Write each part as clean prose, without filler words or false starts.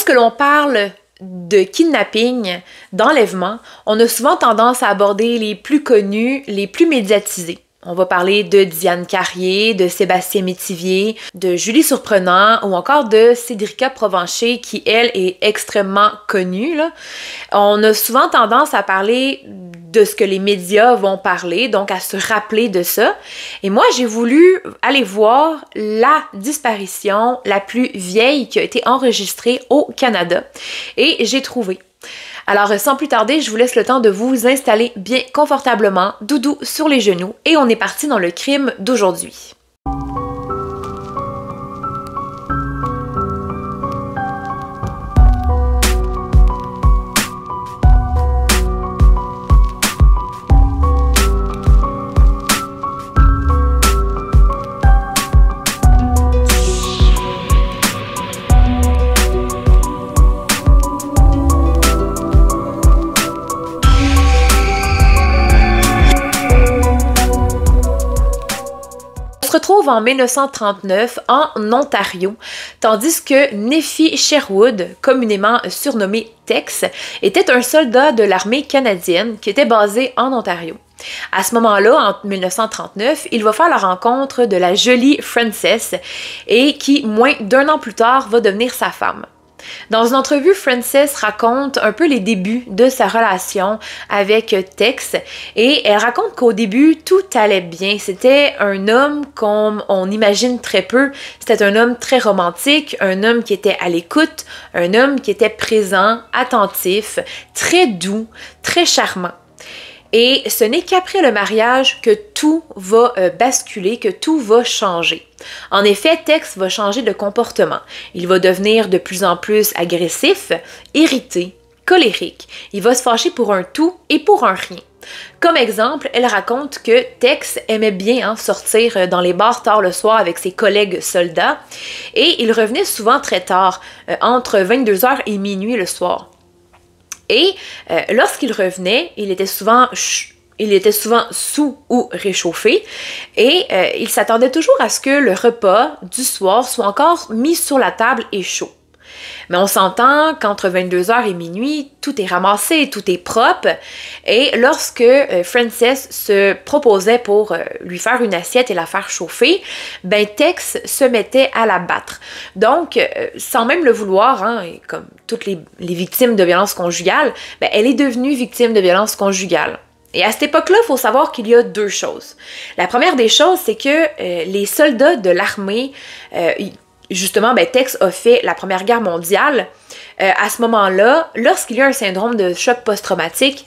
Lorsque l'on parle de kidnapping, d'enlèvement, on a souvent tendance à aborder les plus connus, les plus médiatisés. On va parler de Diane Carrier, de Sébastien Métivier, de Julie Surprenant ou encore de Cédrica Provencher qui, elle, est extrêmement connue, là. On a souvent tendance à parler de ce que les médias vont parler, donc à se rappeler de ça. Et moi, j'ai voulu aller voir la disparition la plus vieille qui a été enregistrée au Canada. Et j'ai trouvé. Alors, sans plus tarder, je vous laisse le temps de vous installer bien confortablement, doudou sur les genoux, et on est parti dans le crime d'aujourd'hui. Se retrouve en 1939 en Ontario, tandis que Nephi Sherwood, communément surnommé Tex, était un soldat de l'armée canadienne qui était basé en Ontario. À ce moment-là, en 1939, il va faire la rencontre de la jolie Frances et qui, moins d'un an plus tard, va devenir sa femme. Dans une entrevue, Frances raconte un peu les débuts de sa relation avec Tex et elle raconte qu'au début, tout allait bien. C'était un homme comme on imagine très peu. C'était un homme très romantique, un homme qui était à l'écoute, un homme qui était présent, attentif, très doux, très charmant. Et ce n'est qu'après le mariage que tout va basculer, que tout va changer. En effet, Tex va changer de comportement. Il va devenir de plus en plus agressif, irrité, colérique. Il va se fâcher pour un tout et pour un rien. Comme exemple, elle raconte que Tex aimait bien sortir dans les bars tard le soir avec ses collègues soldats et il revenait souvent très tard, entre 22h et minuit le soir. Et lorsqu'il revenait, il était souvent sous ou réchauffé et il s'attendait toujours à ce que le repas du soir soit encore mis sur la table et chaud. Mais on s'entend qu'entre 22h et minuit, tout est ramassé, tout est propre. Et lorsque Frances se proposait pour lui faire une assiette et la faire chauffer, ben Tex se mettait à la battre. Donc, sans même le vouloir, et comme toutes les victimes de violences conjugales, ben, elle est devenue victime de violences conjugales. Et à cette époque-là, il faut savoir qu'il y a deux choses. La première des choses, c'est que les soldats de l'armée, justement, ben, Tex a fait la Première Guerre mondiale. À ce moment-là, lorsqu'il y a un syndrome de choc post-traumatique,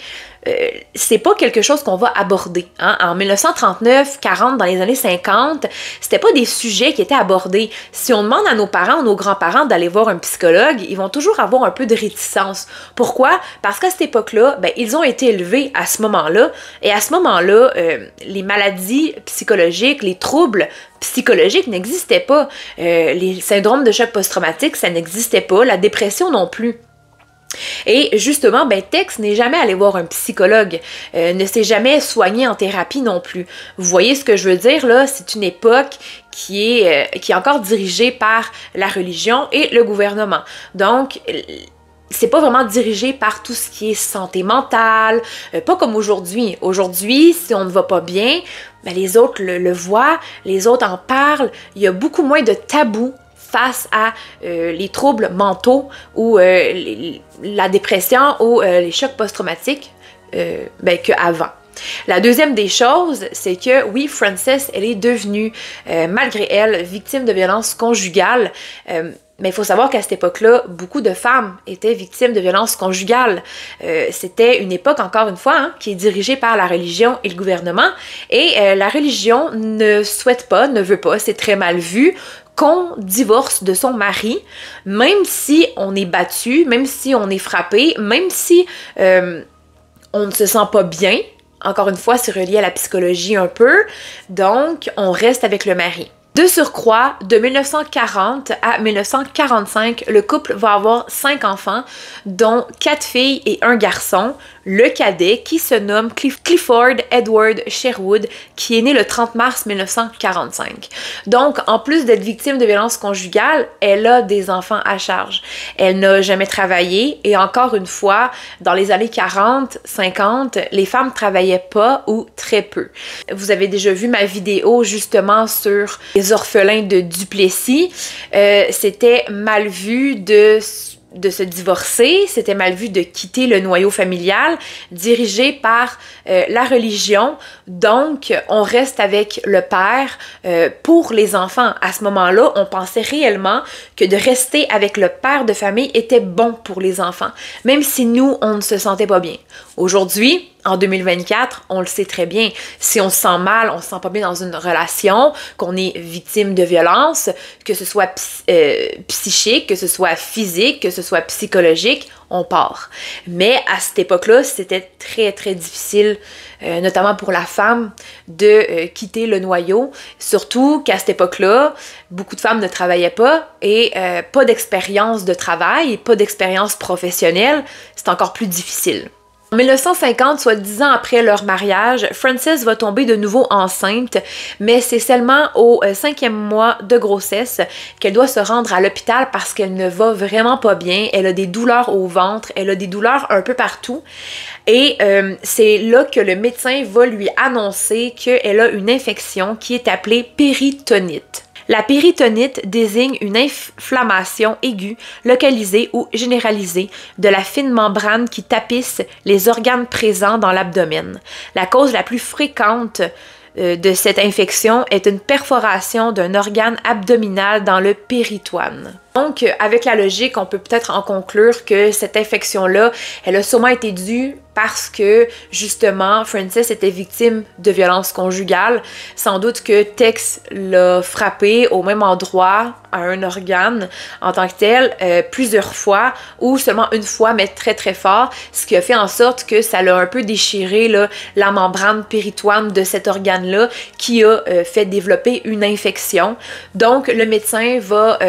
c'est pas quelque chose qu'on va aborder. En 1939, 40, dans les années 50, c'était pas des sujets qui étaient abordés. Si on demande à nos parents ou nos grands-parents d'aller voir un psychologue, ils vont toujours avoir un peu de réticence. Pourquoi? Parce qu'à cette époque-là, ben, ils ont été élevés à ce moment-là, et à ce moment-là, les maladies psychologiques, les troubles psychologiques n'existaient pas. Les syndromes de choc post-traumatique, ça n'existait pas. La dépression non plus. Et justement, ben, Tex n'est jamais allé voir un psychologue, ne s'est jamais soigné en thérapie non plus. Vous voyez ce que je veux dire là? C'est une époque qui est encore dirigée par la religion et le gouvernement. Donc, c'est pas vraiment dirigé par tout ce qui est santé mentale, pas comme aujourd'hui. Aujourd'hui, si on ne va pas bien, ben, les autres le voient, les autres en parlent, il y a beaucoup moins de tabous face à les troubles mentaux ou la dépression ou les chocs post-traumatiques ben, qu'avant. La deuxième des choses, c'est que oui, Frances, elle est devenue, malgré elle, victime de violences conjugales. Mais il faut savoir qu'à cette époque-là, beaucoup de femmes étaient victimes de violences conjugales. C'était une époque, encore une fois, qui est dirigée par la religion et le gouvernement. Et la religion ne souhaite pas, ne veut pas, c'est très mal vu, qu'on divorce de son mari, même si on est battu, même si on est frappé, même si on ne se sent pas bien. Encore une fois, c'est relié à la psychologie un peu. Donc, on reste avec le mari. De surcroît, de 1940 à 1945, le couple va avoir 5 enfants, dont 4 filles et un garçon, le cadet qui se nomme Clifford Edward Sherwood, qui est né le 30 mars 1945. Donc, en plus d'être victime de violences conjugales, elle a des enfants à charge. Elle n'a jamais travaillé et encore une fois, dans les années 40, 50, les femmes travaillaient pas ou très peu. Vous avez déjà vu ma vidéo justement sur les orphelins de Duplessis. C'était mal vu de se divorcer, c'était mal vu de quitter le noyau familial dirigé par la religion. Donc, on reste avec le père pour les enfants. À ce moment-là, on pensait réellement que de rester avec le père de famille était bon pour les enfants, même si nous, on ne se sentait pas bien. Aujourd'hui, en 2024, on le sait très bien. Si on se sent mal, on se sent pas bien dans une relation, qu'on est victime de violence, que ce soit psychique, que ce soit physique, que ce soit psychologique, on part. Mais à cette époque-là, c'était très, très difficile, notamment pour la femme, de quitter le noyau. Surtout qu'à cette époque-là, beaucoup de femmes ne travaillaient pas et pas d'expérience de travail, pas d'expérience professionnelle, c'est encore plus difficile. En 1950, soit 10 ans après leur mariage, Frances va tomber de nouveau enceinte, mais c'est seulement au 5e mois de grossesse qu'elle doit se rendre à l'hôpital parce qu'elle ne va vraiment pas bien. Elle a des douleurs au ventre, elle a des douleurs un peu partout. Et c'est là que le médecin va lui annoncer qu'elle a une infection qui est appelée péritonite. La péritonite désigne une inflammation aiguë, localisée ou généralisée de la fine membrane qui tapisse les organes présents dans l'abdomen. La cause la plus fréquente de cette infection est une perforation d'un organe abdominal dans le péritoine. Donc, avec la logique, on peut peut-être en conclure que cette infection-là, elle a sûrement été due parce que, justement, Frances était victime de violences conjugales. Sans doute que Tex l'a frappé au même endroit, à un organe en tant que tel, plusieurs fois, ou seulement une fois, mais très très fort, ce qui a fait en sorte que ça l'a un peu déchiré là, la membrane péritoine de cet organe-là, qui a fait développer une infection. Donc, le médecin va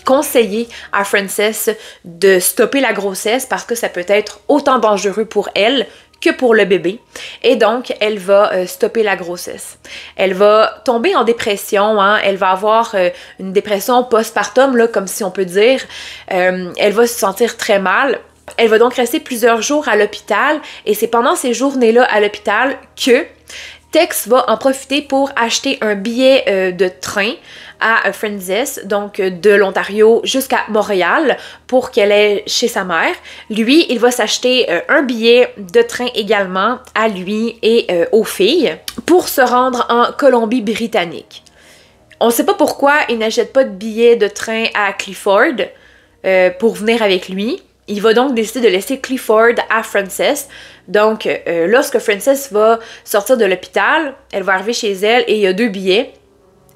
conseiller à Frances de stopper la grossesse parce que ça peut être autant dangereux pour elle que pour le bébé. Et donc, elle va stopper la grossesse. Elle va tomber en dépression, hein? Elle va avoir une dépression postpartum, là, comme si on peut dire. Elle va se sentir très mal. Elle va donc rester plusieurs jours à l'hôpital et c'est pendant ces journées-là à l'hôpital que Tex va en profiter pour acheter un billet de train à Frances, donc de l'Ontario jusqu'à Montréal, pour qu'elle aille chez sa mère. Lui, il va s'acheter un billet de train également à lui et aux filles pour se rendre en Colombie-Britannique. On ne sait pas pourquoi il n'achète pas de billet de train à Clifford pour venir avec lui. Il va donc décider de laisser Clifford à Frances. Donc, lorsque Frances va sortir de l'hôpital, elle va arriver chez elle et il y a 2 billets.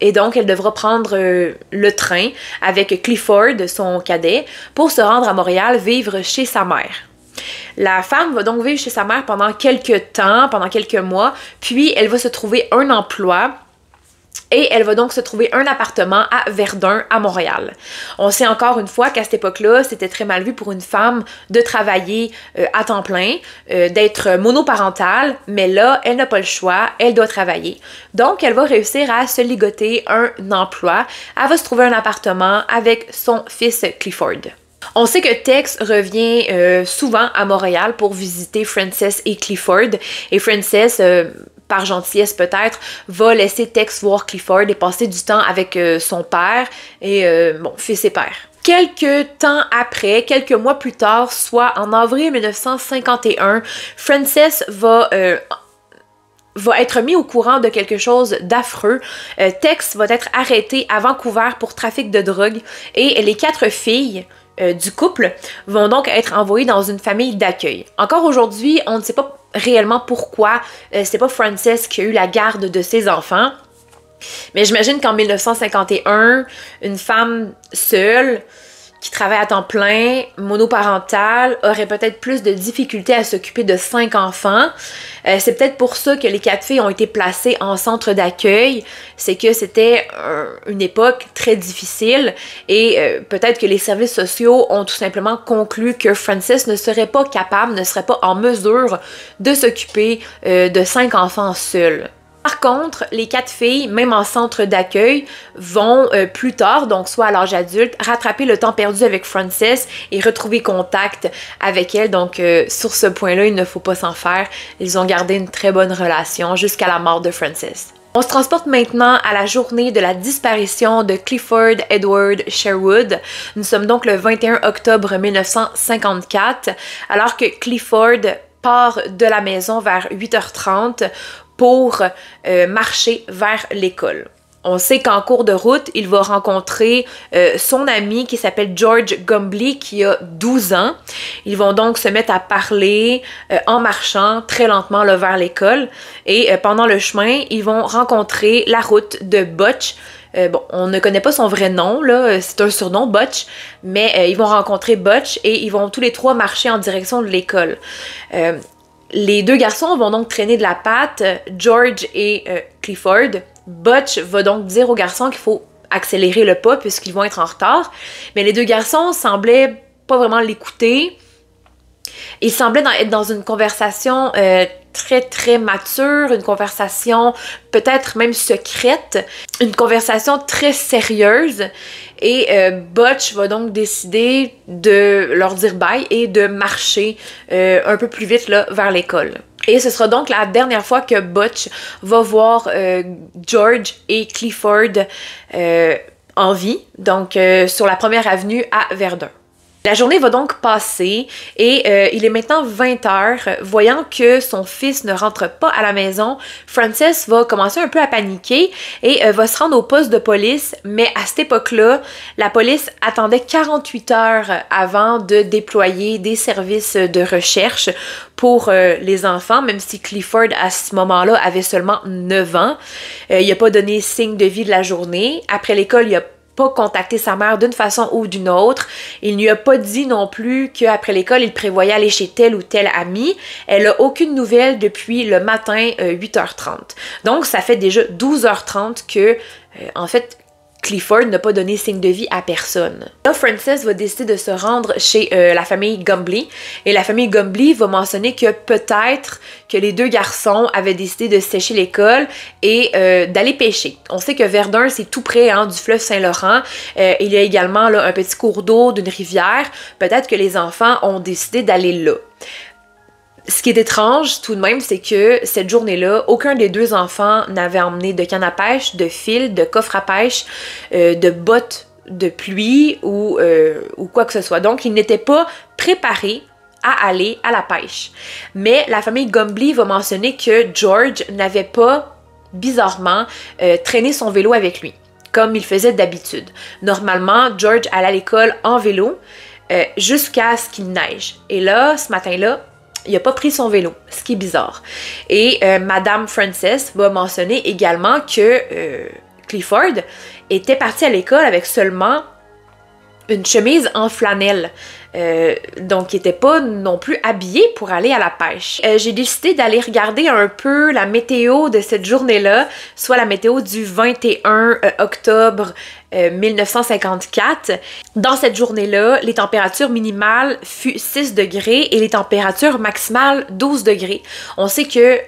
Et donc, elle devra prendre le train avec Clifford, son cadet, pour se rendre à Montréal, vivre chez sa mère. La femme va donc vivre chez sa mère pendant quelques temps, pendant quelques mois, puis elle va se trouver un emploi. Et elle va donc se trouver un appartement à Verdun, à Montréal. On sait encore une fois qu'à cette époque-là, c'était très mal vu pour une femme de travailler à temps plein, d'être monoparentale, mais là, elle n'a pas le choix, elle doit travailler. Donc, elle va réussir à se ligoter un emploi. Elle va se trouver un appartement avec son fils Clifford. On sait que Tex revient souvent à Montréal pour visiter Frances et Clifford. Et Frances, par gentillesse peut-être, va laisser Tex voir Clifford et passer du temps avec son père et fils et père. Quelques temps après, quelques mois plus tard, soit en avril 1951, Frances va être mis au courant de quelque chose d'affreux. Tex va être arrêté à Vancouver pour trafic de drogue et les 4 filles du couple vont donc être envoyées dans une famille d'accueil. Encore aujourd'hui, on ne sait pas réellement pourquoi c'est pas Frances qui a eu la garde de ses enfants, mais j'imagine qu'en 1951, une femme seule qui travaille à temps plein, monoparental, aurait peut-être plus de difficultés à s'occuper de 5 enfants. C'est peut-être pour ça que les 4 filles ont été placées en centre d'accueil. C'est que c'était une époque très difficile et peut-être que les services sociaux ont tout simplement conclu que Frances ne serait pas capable, ne serait pas en mesure de s'occuper de 5 enfants seuls. Par contre, les 4 filles, même en centre d'accueil, vont plus tard, donc soit à l'âge adulte, rattraper le temps perdu avec Frances et retrouver contact avec elle. Donc sur ce point-là, il ne faut pas s'en faire. Ils ont gardé une très bonne relation jusqu'à la mort de Frances. On se transporte maintenant à la journée de la disparition de Clifford Edward Sherwood. Nous sommes donc le 21 octobre 1954, alors que Clifford part de la maison vers 8h30 pour marcher vers l'école. On sait qu'en cours de route, il va rencontrer son ami qui s'appelle George Gumbley, qui a 12 ans. Ils vont donc se mettre à parler en marchant très lentement là, vers l'école. Et pendant le chemin, ils vont rencontrer la route de Butch. Bon, on ne connaît pas son vrai nom, là, c'est un surnom, Butch, mais ils vont rencontrer Butch et ils vont tous les 3 marcher en direction de l'école. Les 2 garçons vont donc traîner de la patte, George et Clifford. Butch va donc dire aux garçons qu'il faut accélérer le pas puisqu'ils vont être en retard. Mais les 2 garçons semblaient pas vraiment l'écouter. Ils semblaient être dans une conversation très très mature, une conversation peut-être même secrète, une conversation très sérieuse. Et Butch va donc décider de leur dire bye et de marcher un peu plus vite là, vers l'école. Et ce sera donc la dernière fois que Butch va voir George et Clifford en vie, donc sur la première avenue à Verdun. La journée va donc passer et il est maintenant 20h. Voyant que son fils ne rentre pas à la maison, Frances va commencer un peu à paniquer et va se rendre au poste de police. Mais à cette époque-là, la police attendait 48 heures avant de déployer des services de recherche pour les enfants, même si Clifford, à ce moment-là, avait seulement 9 ans. Il n'a pas donné signe de vie de la journée. Après l'école, il a pas contacté sa mère d'une façon ou d'une autre. Il ne lui a pas dit non plus qu'après l'école, il prévoyait aller chez tel ou tel ami. Elle a aucune nouvelle depuis le matin 8h30. Donc, ça fait déjà 12h30 que, en fait, Clifford n'a pas donné signe de vie à personne. Là, Frances va décider de se rendre chez la famille Gumbley. Et la famille Gumbley va mentionner que peut-être que les 2 garçons avaient décidé de sécher l'école et d'aller pêcher. On sait que Verdun, c'est tout près du fleuve Saint-Laurent. Il y a également là, un petit cours d'eau d'une rivière. Peut-être que les enfants ont décidé d'aller là. Ce qui est étrange tout de même, c'est que cette journée-là, aucun des 2 enfants n'avait emmené de canne à pêche, de fil, de coffre à pêche, de bottes de pluie ou quoi que ce soit. Donc, ils n'étaient pas préparés à aller à la pêche. Mais la famille Gumbley va mentionner que George n'avait pas, bizarrement, traîné son vélo avec lui, comme il faisait d'habitude. Normalement, George allait à l'école en vélo jusqu'à ce qu'il neige. Et là, ce matin-là, il n'a pas pris son vélo, ce qui est bizarre. Et Madame Frances va mentionner également que Clifford était parti à l'école avec seulement une chemise en flanelle. Donc, il n'était pas non plus habillé pour aller à la pêche. J'ai décidé d'aller regarder un peu la météo de cette journée-là, soit la météo du 21 octobre 1954. Dans cette journée-là, les températures minimales furent 6 degrés et les températures maximales 12 degrés. On sait que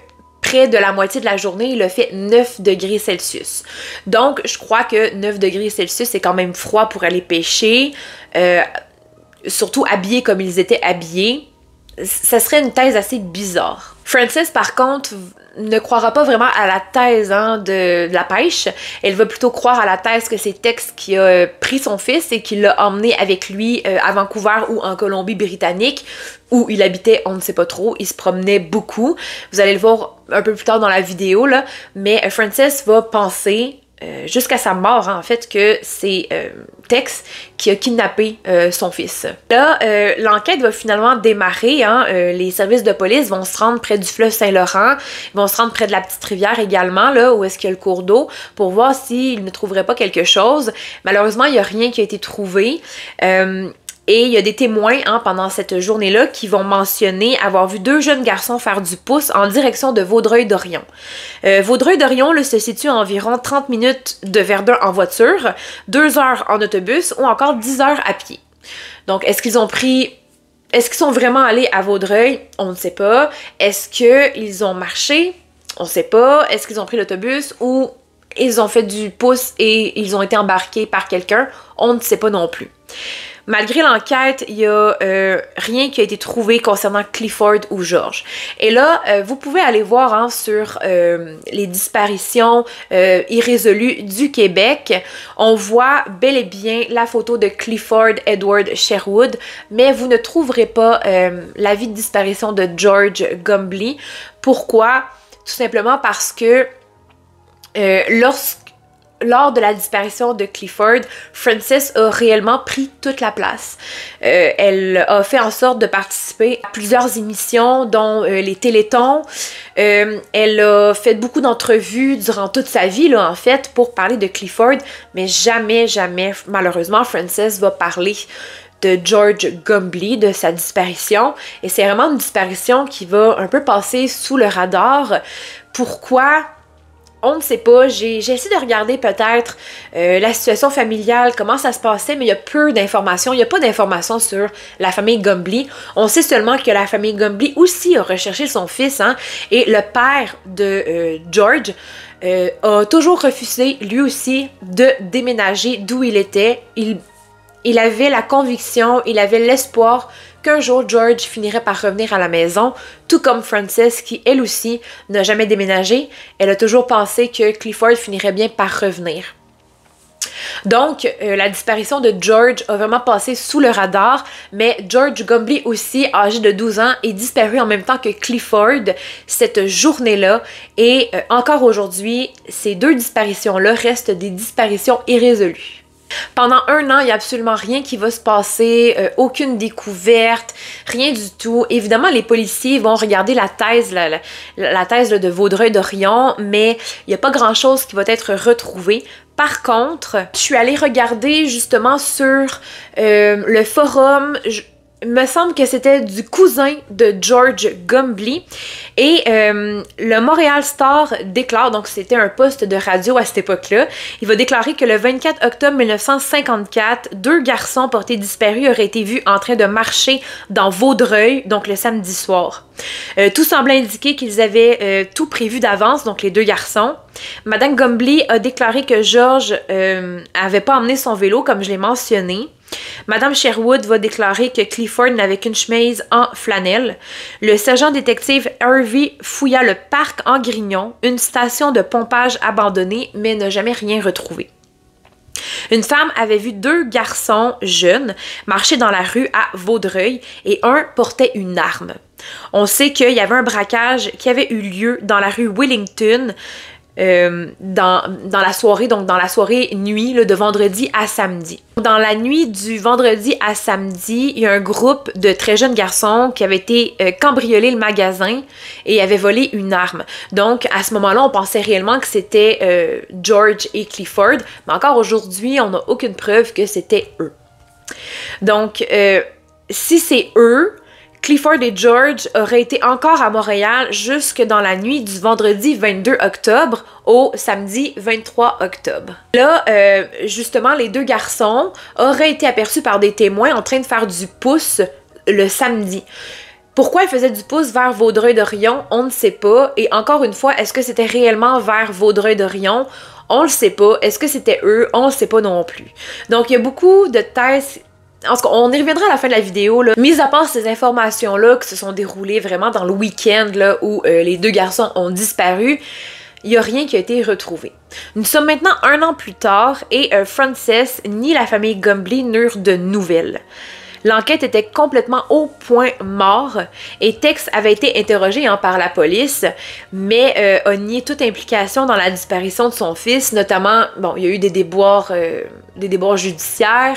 près de la moitié de la journée, il a fait 9 degrés Celsius. Donc, je crois que 9 degrés Celsius, c'est quand même froid pour aller pêcher. Surtout habillés comme ils étaient habillés. Ça serait une thèse assez bizarre. Frances, par contre, ne croira pas vraiment à la thèse de la pêche. Elle va plutôt croire à la thèse que c'est Tex qui a pris son fils et qui l'a emmené avec lui à Vancouver ou en Colombie-Britannique, où il habitait, on ne sait pas trop. Il se promenait beaucoup. Vous allez le voir un peu plus tard dans la vidéo, là. Mais Frances va penser jusqu'à sa mort, hein, en fait, que c'est Tex qui a kidnappé son fils. Là, l'enquête va finalement démarrer. Hein, les services de police vont se rendre près du fleuve Saint-Laurent, ils vont se rendre près de la petite rivière également, là où est-ce qu'il y a le cours d'eau, pour voir s'ils ne trouveraient pas quelque chose. Malheureusement, il n'y a rien qui a été trouvé. Et il y a des témoins hein, pendant cette journée-là qui vont mentionner avoir vu 2 jeunes garçons faire du pouce en direction de Vaudreuil-Dorion. Vaudreuil-Dorion se situe à environ 30 minutes de Verdun en voiture, 2 heures en autobus ou encore 10 heures à pied. Donc, est-ce qu'ils sont vraiment allés à Vaudreuil? On ne sait pas. Est-ce qu'ils ont marché? On ne sait pas. Est-ce qu'ils ont pris l'autobus ou ils ont fait du pouce et ils ont été embarqués par quelqu'un? On ne sait pas non plus. Malgré l'enquête, il n'y a rien qui a été trouvé concernant Clifford ou George. Et là, vous pouvez aller voir hein, sur les disparitions irrésolues du Québec. On voit bel et bien la photo de Clifford Edward Sherwood, mais vous ne trouverez pas la vie de disparition de George Gumbley. Pourquoi? Tout simplement parce que lors de la disparition de Clifford, Frances a réellement pris toute la place. Elle a fait en sorte de participer à plusieurs émissions, dont les Télétons. Elle a fait beaucoup d'entrevues durant toute sa vie, là, en fait, pour parler de Clifford, mais jamais, malheureusement, Frances va parler de George Gumbley, de sa disparition. Et c'est vraiment une disparition qui va un peu passer sous le radar. Pourquoi? On ne sait pas, j'ai essayé de regarder peut-être la situation familiale, comment ça se passait, mais il y a peu d'informations. Il n'y a pas d'informations sur la famille Gumbley. On sait seulement que la famille Gumbley aussi a recherché son fils, hein, et le père de George a toujours refusé, lui aussi, de déménager d'où il était. Il avait la conviction, il avait l'espoir qu'un jour George finirait par revenir à la maison, tout comme Frances qui, elle aussi, n'a jamais déménagé. Elle a toujours pensé que Clifford finirait bien par revenir. Donc, la disparition de George a vraiment passé sous le radar, mais George Gumbley aussi, âgé de 12 ans, est disparu en même temps que Clifford cette journée-là. Et encore aujourd'hui, ces 2 disparitions-là restent des disparitions irrésolues. Pendant 1 an, il n'y a absolument rien qui va se passer, aucune découverte, rien du tout. Évidemment, les policiers vont regarder la thèse, la thèse de Vaudreuil-Dorion, mais il n'y a pas grand-chose qui va être retrouvé. Par contre, je suis allée regarder justement sur le forum. Il me semble que c'était du cousin de George Gumbley. Et le Montréal Star déclare, donc c'était un poste de radio à cette époque-là, il va déclarer que le 24 octobre 1954, 2 garçons portés disparus auraient été vus en train de marcher dans Vaudreuil, donc le samedi soir. Tout semblait indiquer qu'ils avaient tout prévu d'avance, donc les 2 garçons. Madame Gumbley a déclaré que George avait pas emmené son vélo, comme je l'ai mentionné. Madame Sherwood va déclarer que Clifford n'avait qu'une chemise en flanelle. Le sergent détective Harvey fouilla le parc en Grignon, une station de pompage abandonnée, mais n'a jamais rien retrouvé. Une femme avait vu 2 garçons jeunes marcher dans la rue à Vaudreuil et un portait une arme. On sait qu'il y avait un braquage qui avait eu lieu dans la rue Wellington dans la soirée, donc dans la soirée nuit là, de vendredi à samedi. Dans la nuit du vendredi à samedi, il y a un groupe de très jeunes garçons qui avaient été cambrioler le magasin et avaient volé une arme. Donc à ce moment-là, on pensait réellement que c'était George et Clifford, mais encore aujourd'hui, on n'a aucune preuve que c'était eux. Donc si c'est eux, Clifford et George auraient été encore à Montréal jusque dans la nuit du vendredi 22 octobre au samedi 23 octobre. Là, justement, les 2 garçons auraient été aperçus par des témoins en train de faire du pouce le samedi. Pourquoi ils faisaient du pouce vers Vaudreuil-Dorion, on ne sait pas. Et encore une fois, est-ce que c'était réellement vers Vaudreuil-Dorion? On le sait pas. Est-ce que c'était eux? On le sait pas non plus. Donc, il y a beaucoup de thèses. En tout cas, on y reviendra à la fin de la vidéo, là. Mis à part ces informations-là qui se sont déroulées vraiment dans le week-end là, où les 2 garçons ont disparu, il n'y a rien qui a été retrouvé. Nous sommes maintenant 1 an plus tard et Frances ni la famille Gumbley n'eurent de nouvelles. L'enquête était complètement au point mort et Tex avait été interrogé par la police, mais a nié toute implication dans la disparition de son fils, notamment, bon, il y a eu des déboires judiciaires.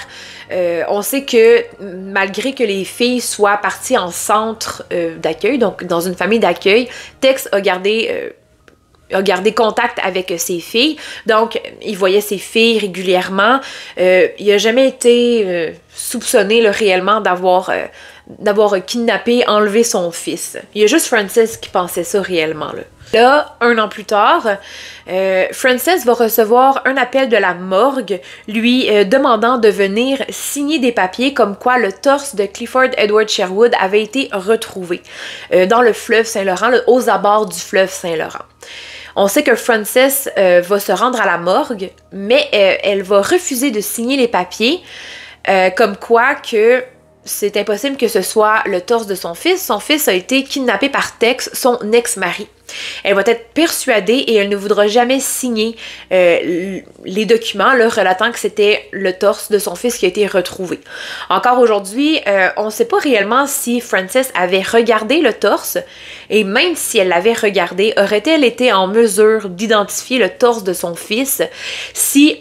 On sait que malgré que les filles soient parties en centre d'accueil, donc dans une famille d'accueil, Tex a gardé contact avec ses filles, donc il voyait ses filles régulièrement. Il n'a jamais été soupçonné là, réellement d'avoir kidnappé, enlevé son fils. Il y a juste Frances qui pensait ça réellement. Là, 1 an plus tard, Frances va recevoir un appel de la morgue lui demandant de venir signer des papiers comme quoi le torse de Clifford Edward Sherwood avait été retrouvé dans le fleuve Saint-Laurent, aux abords du fleuve Saint-Laurent. On sait que Frances va se rendre à la morgue, mais elle va refuser de signer les papiers, comme quoi que c'est impossible que ce soit le torse de son fils. Son fils a été kidnappé par Tex, son ex-mari. Elle va être persuadée et elle ne voudra jamais signer les documents là, relatant que c'était le torse de son fils qui a été retrouvé. Encore aujourd'hui, on ne sait pas réellement si Frances avait regardé le torse et même si elle l'avait regardé, aurait-elle été en mesure d'identifier le torse de son fils si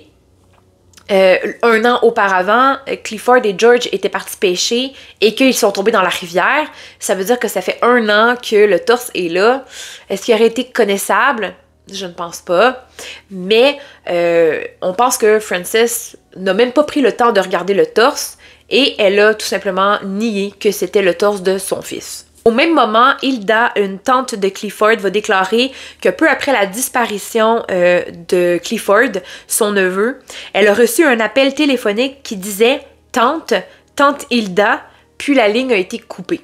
1 an auparavant, Clifford et George étaient partis pêcher et qu'ils sont tombés dans la rivière. Ça veut dire que ça fait 1 an que le torse est là. Est-ce qu'il aurait été connaissable? Je ne pense pas. Mais on pense que Frances n'a même pas pris le temps de regarder le torse et elle a tout simplement nié que c'était le torse de son fils. Au même moment, Hilda, une tante de Clifford, va déclarer que peu après la disparition de Clifford, son neveu, elle a reçu un appel téléphonique qui disait « Tante Hilda », puis la ligne a été coupée.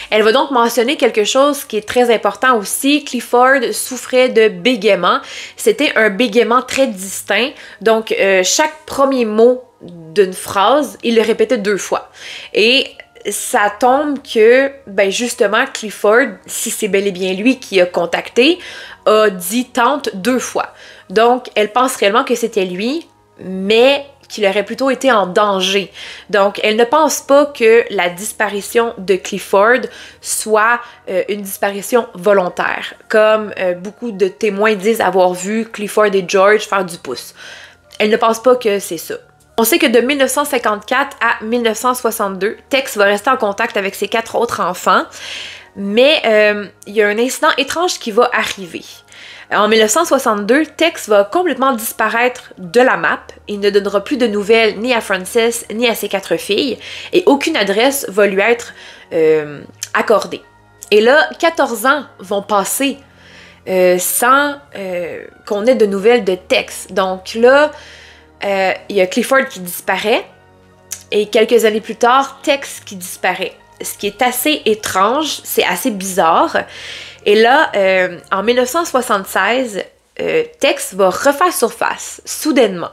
Elle va donc mentionner quelque chose qui est très important aussi. Clifford souffrait de bégaiement. C'était un bégaiement très distinct. Donc, chaque premier mot d'une phrase, il le répétait 2 fois. Et ça tombe que, ben justement, Clifford, si c'est bel et bien lui qui a contacté, a dit tante 2 fois. Donc, elle pense réellement que c'était lui, mais qu'il aurait plutôt été en danger. Donc, elle ne pense pas que la disparition de Clifford soit une disparition volontaire, comme beaucoup de témoins disent avoir vu Clifford et George faire du pouce. Elle ne pense pas que c'est ça. On sait que de 1954 à 1962, Tex va rester en contact avec ses 4 autres enfants, mais il y a un incident étrange qui va arriver. En 1962, Tex va complètement disparaître de la map. Il ne donnera plus de nouvelles ni à Frances ni à ses 4 filles et aucune adresse va lui être accordée. Et là, 14 ans vont passer sans qu'on ait de nouvelles de Tex. Donc là, il y a Clifford qui disparaît et quelques années plus tard, Tex qui disparaît. Ce qui est assez étrange, c'est assez bizarre. Et là, en 1976, Tex va refaire surface, soudainement.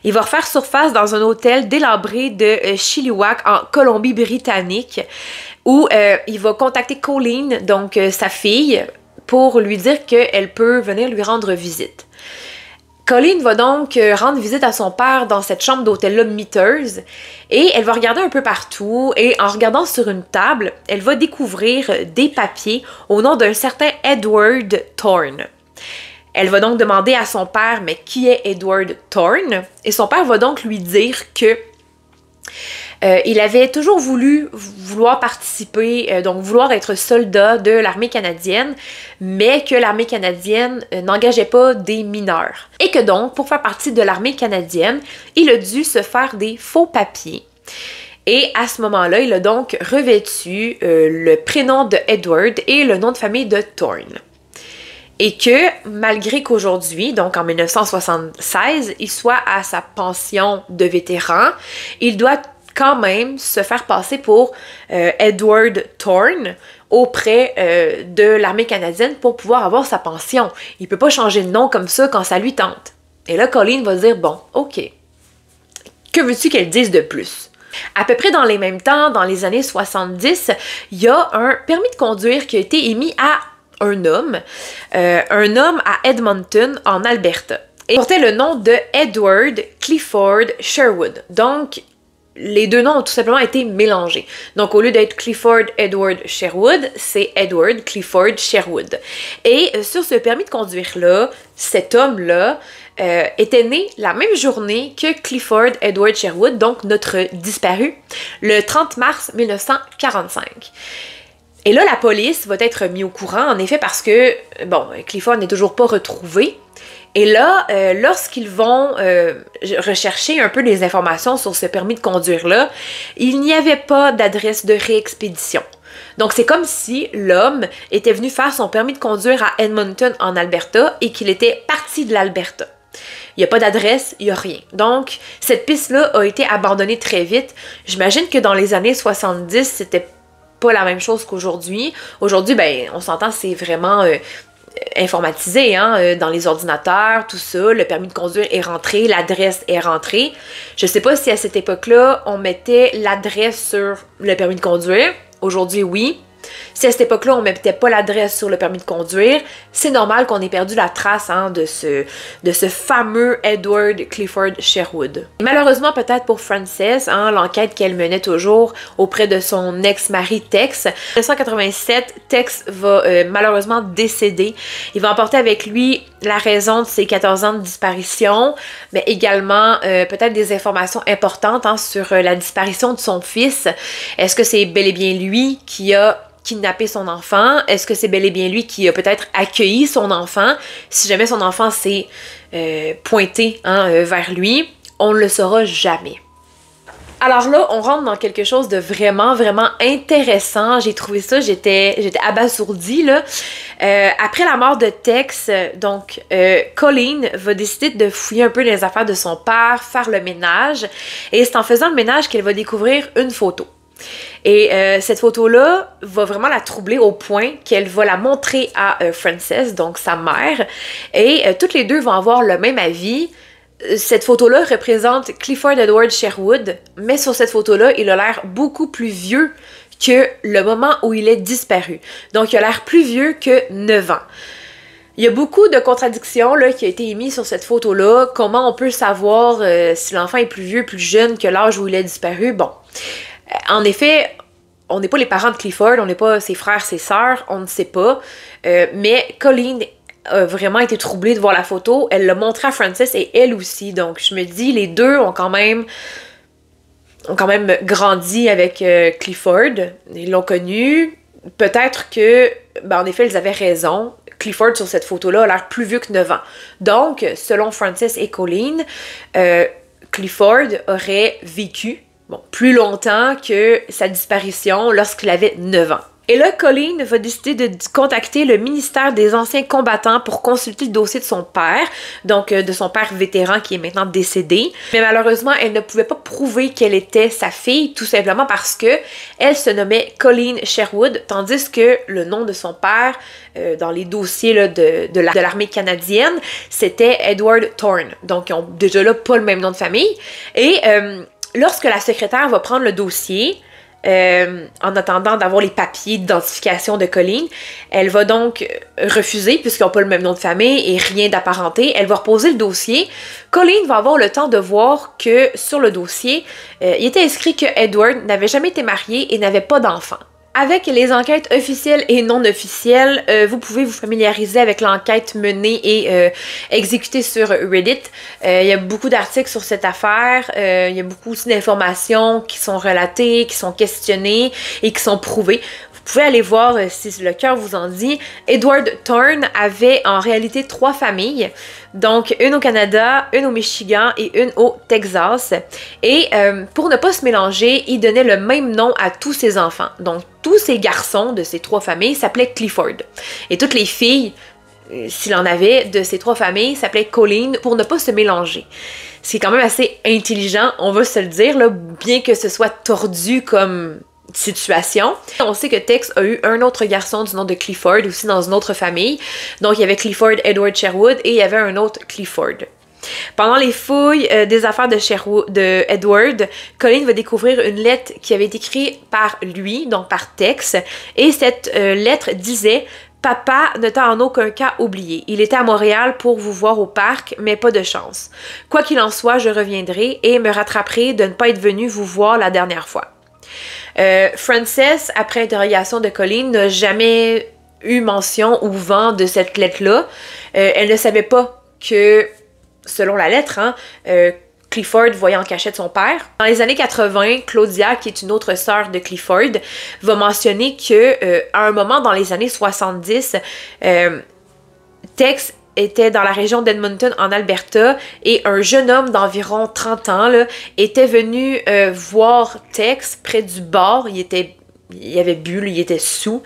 Il va refaire surface dans un hôtel délabré de Chilliwack, en Colombie-Britannique, où il va contacter Colleen, donc sa fille, pour lui dire qu'elle peut venir lui rendre visite. Colleen va donc rendre visite à son père dans cette chambre d'hôtel-là miteuse et elle va regarder un peu partout et en regardant sur une table, elle va découvrir des papiers au nom d'un certain Edward Thorne. Elle va donc demander à son père, mais qui est Edward Thorne? Et son père va donc lui dire que il avait toujours vouloir participer, donc vouloir être soldat de l'armée canadienne, mais que l'armée canadienne n'engageait pas des mineurs. Et que donc, pour faire partie de l'armée canadienne, il a dû se faire des faux papiers. Et à ce moment-là, il a donc revêtu le prénom de Edward et le nom de famille de Thorne. Et que, malgré qu'aujourd'hui, donc en 1976, il soit à sa pension de vétéran, il doit quand même se faire passer pour Edward Thorne auprès de l'armée canadienne pour pouvoir avoir sa pension. Il peut pas changer de nom comme ça quand ça lui tente. Et là, Colleen va dire, bon, ok, que veux-tu qu'elle dise de plus? À peu près dans les mêmes temps, dans les années 70, il y a un permis de conduire qui a été émis à un homme à Edmonton, en Alberta. Et il portait le nom de Edward Clifford Sherwood. Donc, les deux noms ont tout simplement été mélangés. Donc, au lieu d'être Clifford Edward Sherwood, c'est Edward Clifford Sherwood. Et sur ce permis de conduire-là, cet homme-là était né la même journée que Clifford Edward Sherwood, donc notre disparu, le 30 mars 1945. Et là, la police va être mise au courant, en effet, parce que, bon, Clifford n'est toujours pas retrouvé. Et là, lorsqu'ils vont rechercher un peu les informations sur ce permis de conduire-là, il n'y avait pas d'adresse de réexpédition. Donc, c'est comme si l'homme était venu faire son permis de conduire à Edmonton, en Alberta, et qu'il était parti de l'Alberta. Il n'y a pas d'adresse, il n'y a rien. Donc, cette piste-là a été abandonnée très vite. J'imagine que dans les années 70, c'était pas la même chose qu'aujourd'hui. Aujourd'hui, ben, on s'entend, c'est vraiment informatisé, hein, dans les ordinateurs, tout ça, le permis de conduire est rentré, l'adresse est rentrée. Je sais pas si à cette époque-là, on mettait l'adresse sur le permis de conduire. Aujourd'hui, oui. Si à cette époque-là, on ne mettait pas l'adresse sur le permis de conduire, c'est normal qu'on ait perdu la trace, hein, de ce fameux Edward Clifford Sherwood. Malheureusement, peut-être pour Frances, hein, l'enquête qu'elle menait toujours auprès de son ex-mari Tex. En 1987, Tex va malheureusement décéder. Il va emporter avec lui la raison de ses 14 ans de disparition, mais également peut-être des informations importantes, hein, sur la disparition de son fils. Est-ce que c'est bel et bien lui qui a kidnappé son enfant? Est-ce que c'est bel et bien lui qui a peut-être accueilli son enfant? Si jamais son enfant s'est pointé, hein, vers lui, on ne le saura jamais. Alors là, on rentre dans quelque chose de vraiment, vraiment intéressant. J'ai trouvé ça, j'étais abasourdie, là. Après la mort de Tex, donc, Colleen va décider de fouiller un peu les affaires de son père, faire le ménage. Et c'est en faisant le ménage qu'elle va découvrir une photo. Et cette photo-là va vraiment la troubler au point qu'elle va la montrer à Frances, donc sa mère, et toutes les deux vont avoir le même avis. Cette photo-là représente Clifford Edward Sherwood, mais sur cette photo-là, il a l'air beaucoup plus vieux que le moment où il est disparu. Donc, il a l'air plus vieux que 9 ans. Il y a beaucoup de contradictions là, qui ont été émises sur cette photo-là. Comment on peut savoir si l'enfant est plus vieux, plus jeune que l'âge où il est disparu? Bon. En effet, on n'est pas les parents de Clifford, on n'est pas ses frères, ses sœurs, on ne sait pas. Mais Colleen a vraiment été troublée de voir la photo. Elle l'a montré à Frances et elle aussi. Donc, je me dis, les deux ont quand même grandi avec Clifford. Ils l'ont connu. Peut-être que, ben, en effet, ils avaient raison. Clifford, sur cette photo-là, a l'air plus vieux que 9 ans. Donc, selon Frances et Colleen, Clifford aurait vécu plus longtemps que sa disparition lorsqu'il avait 9 ans. Et là, Colleen va décider de contacter le ministère des anciens combattants pour consulter le dossier de son père, donc de son père vétéran qui est maintenant décédé. Mais malheureusement, elle ne pouvait pas prouver qu'elle était sa fille, tout simplement parce que elle se nommait Colleen Sherwood, tandis que le nom de son père, dans les dossiers là, de l'armée canadienne, c'était Edward Thorne. Donc, ils ont déjà là pas le même nom de famille. Et lorsque la secrétaire va prendre le dossier, en attendant d'avoir les papiers d'identification de Colleen, elle va donc refuser, puisqu'ils n'ont pas le même nom de famille et rien d'apparenté. Elle va reposer le dossier. Colleen va avoir le temps de voir que sur le dossier, il était inscrit que Edward n'avait jamais été marié et n'avait pas d'enfant. Avec les enquêtes officielles et non officielles, vous pouvez vous familiariser avec l'enquête menée et exécutée sur Reddit. Il y a beaucoup d'articles sur cette affaire, il y a beaucoup aussi d'informations qui sont relatées, qui sont questionnées et qui sont prouvées. Vous pouvez aller voir si le cœur vous en dit. Edward Thorne avait en réalité 3 familles, donc une au Canada, une au Michigan et une au Texas. Et pour ne pas se mélanger, il donnait le même nom à tous ses enfants. Donc tous ces garçons de ces 3 familles s'appelaient Clifford. Et toutes les filles, s'il en avait, de ces 3 familles s'appelaient Colleen pour ne pas se mélanger. C'est quand même assez intelligent, on va se le dire, là, bien que ce soit tordu comme situation. On sait que Tex a eu un autre garçon du nom de Clifford aussi dans une autre famille. Donc il y avait Clifford Edward Sherwood et il y avait un autre Clifford. Pendant les fouilles des affaires de Edward, Colleen va découvrir une lettre qui avait été écrite par lui, donc par Tex, et cette lettre disait: Papa ne t'a en aucun cas oublié. Il était à Montréal pour vous voir au parc, mais pas de chance. Quoi qu'il en soit, je reviendrai et me rattraperai de ne pas être venu vous voir la dernière fois. » Frances, après interrogation de Colleen, n'a jamais eu mention ou vent de cette lettre-là. Elle ne savait pas que, selon la lettre, Clifford voyait en cachette son père. Dans les années 80, Claudia, qui est une autre sœur de Clifford, va mentionner que à un moment dans les années 70, Tex était dans la région d'Edmonton en Alberta et un jeune homme d'environ 30 ans là, était venu voir Tex près du bar. Il avait bu, il était saoul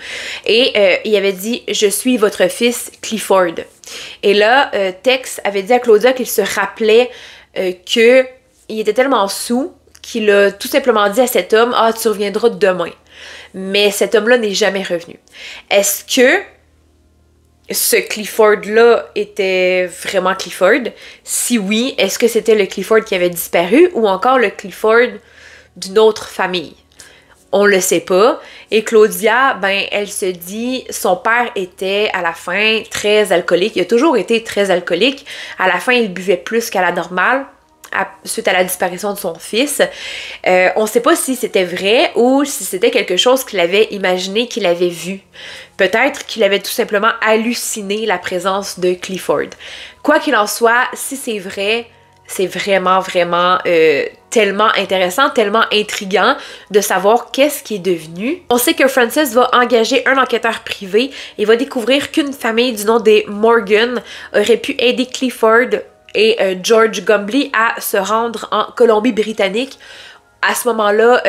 et il avait dit « Je suis votre fils Clifford ». Et là, Tex avait dit à Claudia qu'il se rappelait qu'il était tellement saoul qu'il a tout simplement dit à cet homme « Ah, tu reviendras demain ». Mais cet homme-là n'est jamais revenu. Est-ce que ce Clifford-là était vraiment Clifford? Si oui, est-ce que c'était le Clifford qui avait disparu ou encore le Clifford d'une autre famille? On le sait pas. Et Claudia, ben, elle se dit, son père était à la fin très alcoolique. Il a toujours été très alcoolique. À la fin, il buvait plus qu'à la normale suite à la disparition de son fils. On sait pas si c'était vrai ou si c'était quelque chose qu'il avait imaginé, qu'il avait vu. Peut-être qu'il avait tout simplement halluciné la présence de Clifford. Quoi qu'il en soit, si c'est vrai, c'est vraiment, vraiment tellement intéressant, tellement intriguant de savoir qu'est-ce qui est devenu. On sait que Frances va engager un enquêteur privé et va découvrir qu'une famille du nom des Morgan aurait pu aider Clifford et George Gumbley à se rendre en Colombie-Britannique. À ce moment-là,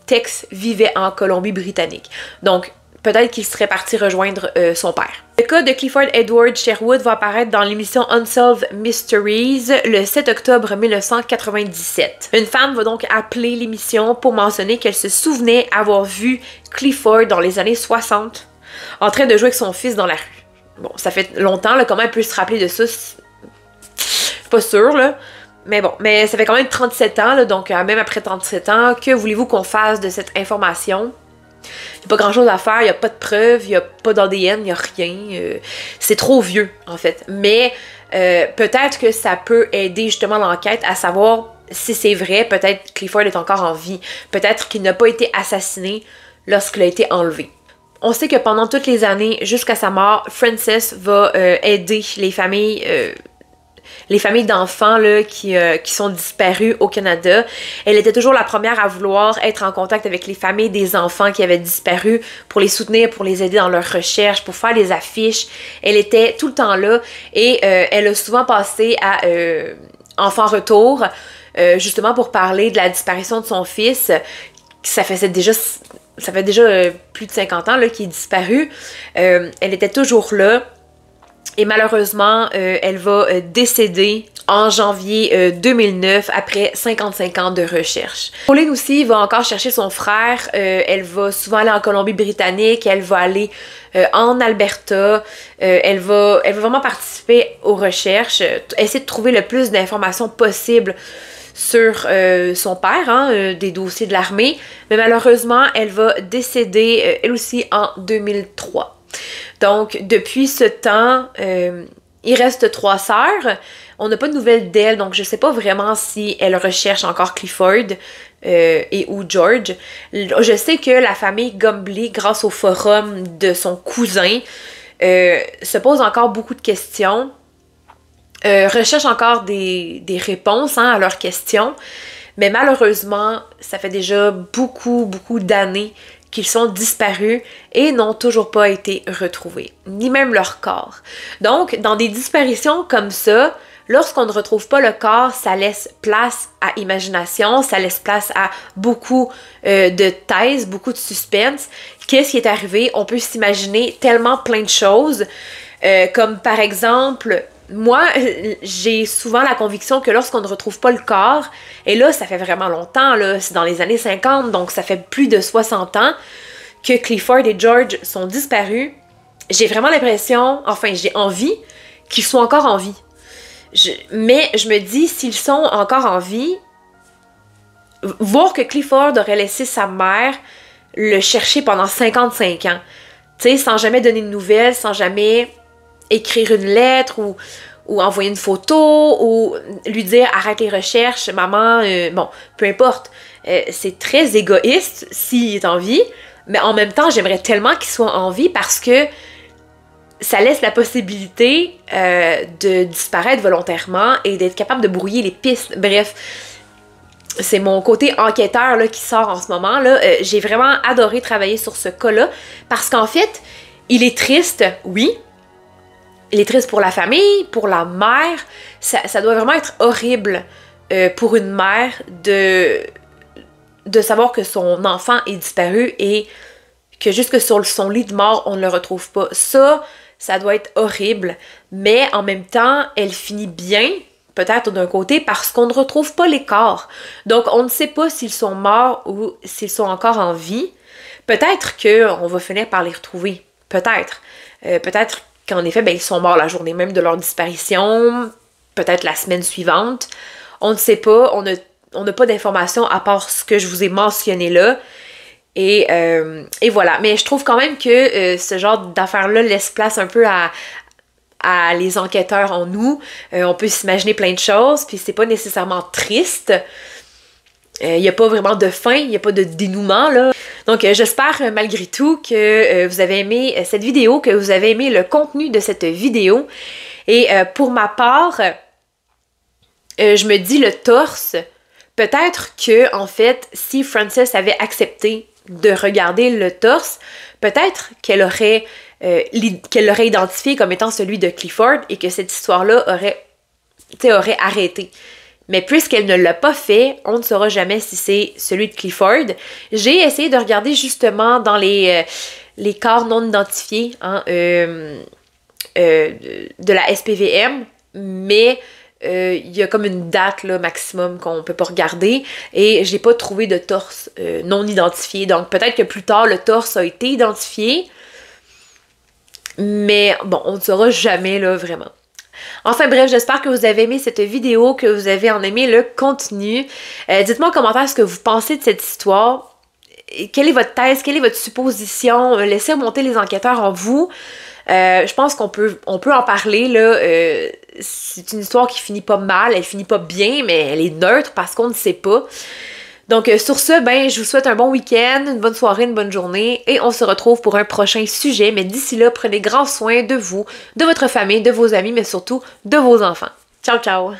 Tex vivait en Colombie-Britannique. Donc, peut-être qu'il serait parti rejoindre son père. Le cas de Clifford Edward Sherwood va apparaître dans l'émission Unsolved Mysteries le 7 octobre 1997. Une femme va donc appeler l'émission pour mentionner qu'elle se souvenait avoir vu Clifford dans les années 60 en train de jouer avec son fils dans la rue. Bon, ça fait longtemps, là, comment elle peut se rappeler de ça? Pas sûr, là. Mais bon, mais ça fait quand même 37 ans, là, donc même après 37 ans, que voulez-vous qu'on fasse de cette information? Il n'y a pas grand-chose à faire, il n'y a pas de preuves, il n'y a pas d'ADN, il n'y a rien. C'est trop vieux, en fait. Mais peut-être que ça peut aider justement l'enquête à savoir si c'est vrai. Peut-être que Clifford est encore en vie. Peut-être qu'il n'a pas été assassiné lorsqu'il a été enlevé. On sait que pendant toutes les années, jusqu'à sa mort, Frances va aider les familles d'enfants là, qui sont disparus au Canada. Elle était toujours la première à vouloir être en contact avec les familles des enfants qui avaient disparu pour les soutenir, pour les aider dans leurs recherches, pour faire des affiches. Elle était tout le temps là et elle a souvent passé à Enfants Retour, justement pour parler de la disparition de son fils. Ça fait déjà plus de 50 ans là, qu'il est disparu. Elle était toujours là. Et malheureusement, elle va décéder en janvier 2009 après 55 ans de recherche. Pauline aussi va encore chercher son frère. Elle va souvent aller en Colombie-Britannique. Elle va aller en Alberta. Elle va vraiment participer aux recherches. Essayer de trouver le plus d'informations possible sur son père, des dossiers de l'armée. Mais malheureusement, elle va décéder elle aussi en 2003. Donc, depuis ce temps, il reste 3 sœurs. On n'a pas de nouvelles d'elle, donc je ne sais pas vraiment si elle recherche encore Clifford et ou George. Je sais que la famille Gumbley, grâce au forum de son cousin, se pose encore beaucoup de questions, recherche encore des réponses à leurs questions, mais malheureusement, ça fait déjà beaucoup d'années qu'ils sont disparus et n'ont toujours pas été retrouvés, ni même leur corps. Donc, dans des disparitions comme ça, lorsqu'on ne retrouve pas le corps, ça laisse place à imagination, ça laisse place à beaucoup de thèses, beaucoup de suspense. Qu'est-ce qui est arrivé? On peut s'imaginer tellement plein de choses, comme par exemple... Moi, j'ai souvent la conviction que lorsqu'on ne retrouve pas le corps, et là, ça fait vraiment longtemps, là, c'est dans les années 50, donc ça fait plus de 60 ans que Clifford et George sont disparus, j'ai vraiment l'impression, enfin, j'ai envie qu'ils soient encore en vie. Mais je me dis, s'ils sont encore en vie, voir que Clifford aurait laissé sa mère le chercher pendant 55 ans, tu sais, sans jamais donner de nouvelles, sans jamais écrire une lettre ou envoyer une photo ou lui dire arrête les recherches, maman, bon, peu importe. C'est très égoïste s'il est en vie, mais en même temps, j'aimerais tellement qu'il soit en vie parce que ça laisse la possibilité de disparaître volontairement et d'être capable de brouiller les pistes. Bref, c'est mon côté enquêteur là, qui sort en ce moment. Là. J'ai vraiment adoré travailler sur ce cas-là parce qu'en fait, il est triste, oui. Il est triste pour la famille, pour la mère. Ça doit vraiment être horrible pour une mère de savoir que son enfant est disparu et que jusque sur son lit de mort, on ne le retrouve pas. Ça doit être horrible. Mais en même temps, elle finit bien, peut-être d'un côté, parce qu'on ne retrouve pas les corps. Donc, on ne sait pas s'ils sont morts ou s'ils sont encore en vie. Peut-être qu'on va finir par les retrouver. Peut-être. Peut-être qu'en effet, ben, ils sont morts la journée même de leur disparition. Peut-être la semaine suivante. On ne sait pas. On n'a pas d'informations à part ce que je vous ai mentionné là. Et voilà. Mais je trouve quand même que ce genre d'affaires-là laisse place un peu à les enquêteurs en nous. On peut s'imaginer plein de choses, puis c'est pas nécessairement triste. Il n'y a pas vraiment de fin, il n'y a pas de dénouement, là. Donc, j'espère malgré tout que vous avez aimé cette vidéo, que vous avez aimé le contenu de cette vidéo. Et pour ma part, je me dis le torse, peut-être que, en fait, si Frances avait accepté de regarder le torse, peut-être qu'elle aurait identifié comme étant celui de Clifford et que cette histoire-là aurait arrêté. Mais puisqu'elle ne l'a pas fait, on ne saura jamais si c'est celui de Clifford. J'ai essayé de regarder justement dans les corps non identifiés hein, de la SPVM, mais il y a comme une date là, maximum qu'on peut pas regarder et j'ai pas trouvé de torse non identifié. Donc peut-être que plus tard le torse a été identifié, mais bon, on ne saura jamais là vraiment. Enfin bref, j'espère que vous avez aimé cette vidéo, que vous avez en aimé le contenu. Dites-moi en commentaire ce que vous pensez de cette histoire. Quelle est votre thèse? Quelle est votre supposition? Laissez remonter les enquêteurs en vous. Je pense qu'on peut en parler, là. C'est une histoire qui finit pas mal, elle finit pas bien, mais elle est neutre parce qu'on ne sait pas. Donc sur ce, ben je vous souhaite un bon week-end, une bonne soirée, une bonne journée, et on se retrouve pour un prochain sujet. Mais d'ici là, prenez grand soin de vous, de votre famille, de vos amis, mais surtout de vos enfants. Ciao, ciao!